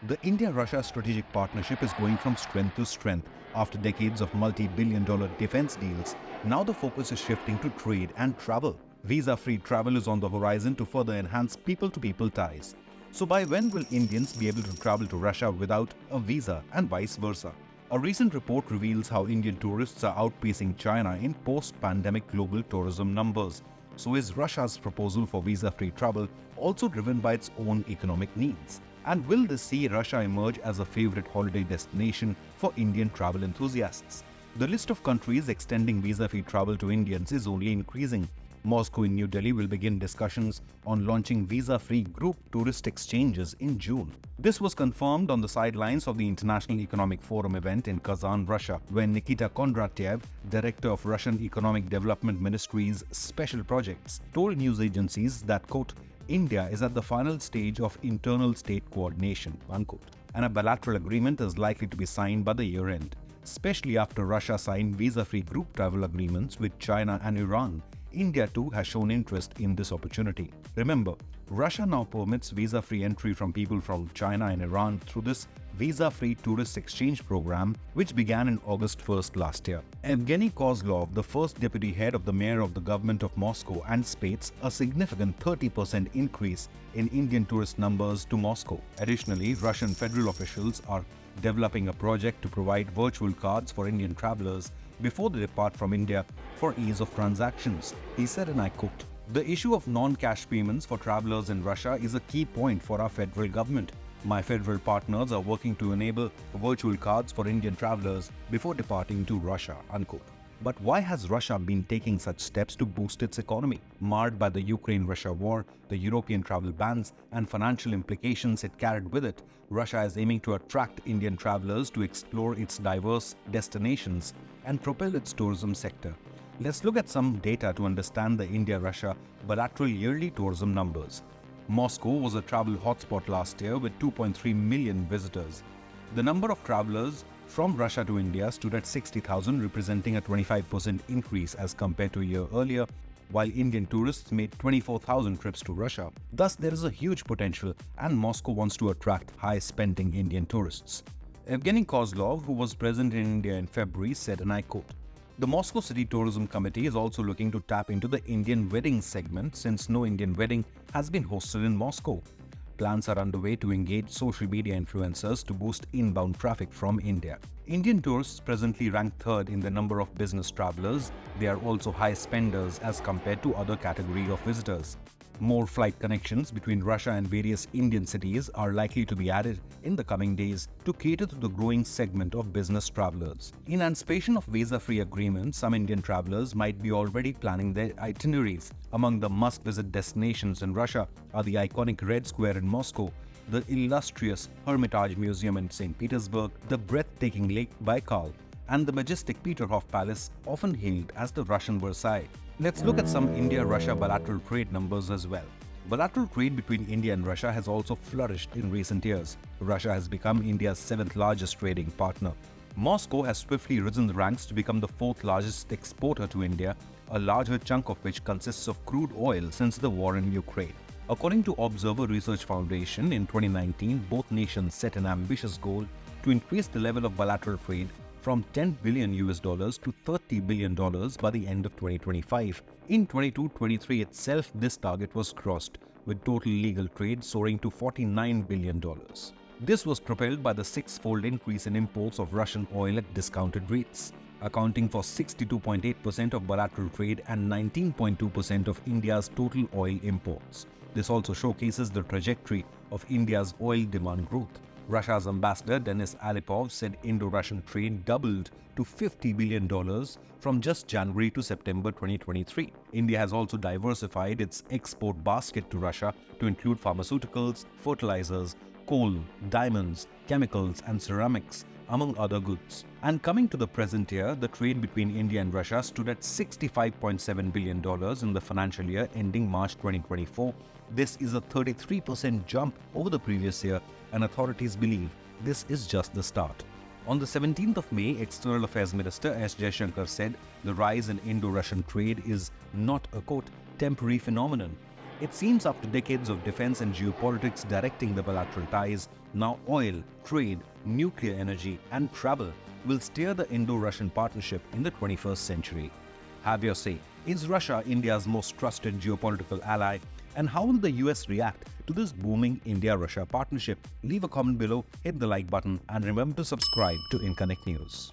The India-Russia strategic partnership is going from strength to strength. After decades of multi-billion-dollar defense deals, now the focus is shifting to trade and travel. Visa-free travel is on the horizon to further enhance people-to-people ties. So by when will Indians be able to travel to Russia without a visa and vice versa? A recent report reveals how Indian tourists are outpacing China in post-pandemic global tourism numbers. So is Russia's proposal for visa-free travel also driven by its own economic needs? And will this see Russia emerge as a favorite holiday destination for Indian travel enthusiasts? The list of countries extending visa-free travel to Indians is only increasing. Moscow and New Delhi will begin discussions on launching visa-free group tourist exchanges in June. This was confirmed on the sidelines of the International Economic Forum event in Kazan, Russia, when Nikita Kondratyev, director of Russian Economic Development Ministry's special projects, told news agencies that, quote, India is at the final stage of internal state coordination, unquote, and a bilateral agreement is likely to be signed by the year end, especially after Russia signed visa-free group travel agreements with China and Iran. India too has shown interest in this opportunity. Remember, Russia now permits visa-free entry from people from China and Iran through this visa-free tourist exchange program, which began in August 1st last year. Evgeny Kozlov, the first deputy head of the mayor of the government of Moscow, anticipates a significant 30% increase in Indian tourist numbers to Moscow. Additionally, Russian federal officials are developing a project to provide virtual cards for Indian travelers before they depart from India for ease of transactions. He said, and I quote, "The issue of non-cash payments for travelers in Russia is a key point for our federal government. My federal partners are working to enable virtual cards for Indian travelers before departing to Russia," unquote. But why has Russia been taking such steps to boost its economy? Marred by the Ukraine-Russia war, the European travel bans, and financial implications it carried with it, Russia is aiming to attract Indian travelers to explore its diverse destinations and propel its tourism sector. Let's look at some data to understand the India-Russia bilateral yearly tourism numbers. Moscow was a travel hotspot last year with 2.3 million visitors. The number of travelers from Russia to India stood at 60,000, representing a 25% increase as compared to a year earlier, while Indian tourists made 24,000 trips to Russia. Thus, there is a huge potential, and Moscow wants to attract high-spending Indian tourists. Evgeny Kozlov, who was present in India in February, said, and I quote, "The Moscow City Tourism Committee is also looking to tap into the Indian wedding segment since no Indian wedding has been hosted in Moscow. Plans are underway to engage social media influencers to boost inbound traffic from India." Indian tourists presently rank third in the number of business travelers. They are also high spenders as compared to other category of visitors. More flight connections between Russia and various Indian cities are likely to be added in the coming days to cater to the growing segment of business travelers. In anticipation of visa-free agreements, some Indian travelers might be already planning their itineraries. Among the must-visit destinations in Russia are the iconic Red Square in Moscow, the illustrious Hermitage Museum in St. Petersburg, the breathtaking Lake Baikal, and the majestic Peterhof Palace, often hailed as the Russian Versailles. Let's look at some India-Russia bilateral trade numbers as well. Bilateral trade between India and Russia has also flourished in recent years. Russia has become India's seventh largest trading partner. Moscow has swiftly risen the ranks to become the fourth largest exporter to India, a larger chunk of which consists of crude oil since the war in Ukraine. According to Observer Research Foundation, in 2019, both nations set an ambitious goal to increase the level of bilateral trade from $10 billion to $30 billion by the end of 2025. In 22-23 itself, this target was crossed, with total legal trade soaring to $49 billion. This was propelled by the six-fold increase in imports of Russian oil at discounted rates, accounting for 62.8% of bilateral trade and 19.2% of India's total oil imports. This also showcases the trajectory of India's oil demand growth. Russia's ambassador Denis Alipov said Indo-Russian trade doubled to $50 billion from just January to September 2023. India has also diversified its export basket to Russia to include pharmaceuticals, fertilizers, coal, diamonds, chemicals, and ceramics, among other goods. And coming to the present year, the trade between India and Russia stood at $65.7 billion in the financial year ending March 2024. This is a 33% jump over the previous year, and authorities believe this is just the start. On the 17th of May, External Affairs Minister S. Jaishankar said the rise in Indo-Russian trade is not a, quote, temporary phenomenon. It seems after decades of defense and geopolitics directing the bilateral ties, now oil, trade, nuclear energy, and travel will steer the Indo-Russian partnership in the 21st century. Have your say. Is Russia India's most trusted geopolitical ally? And how will the US react to this booming India-Russia partnership? Leave a comment below, hit the like button, and remember to subscribe to Inconnect News.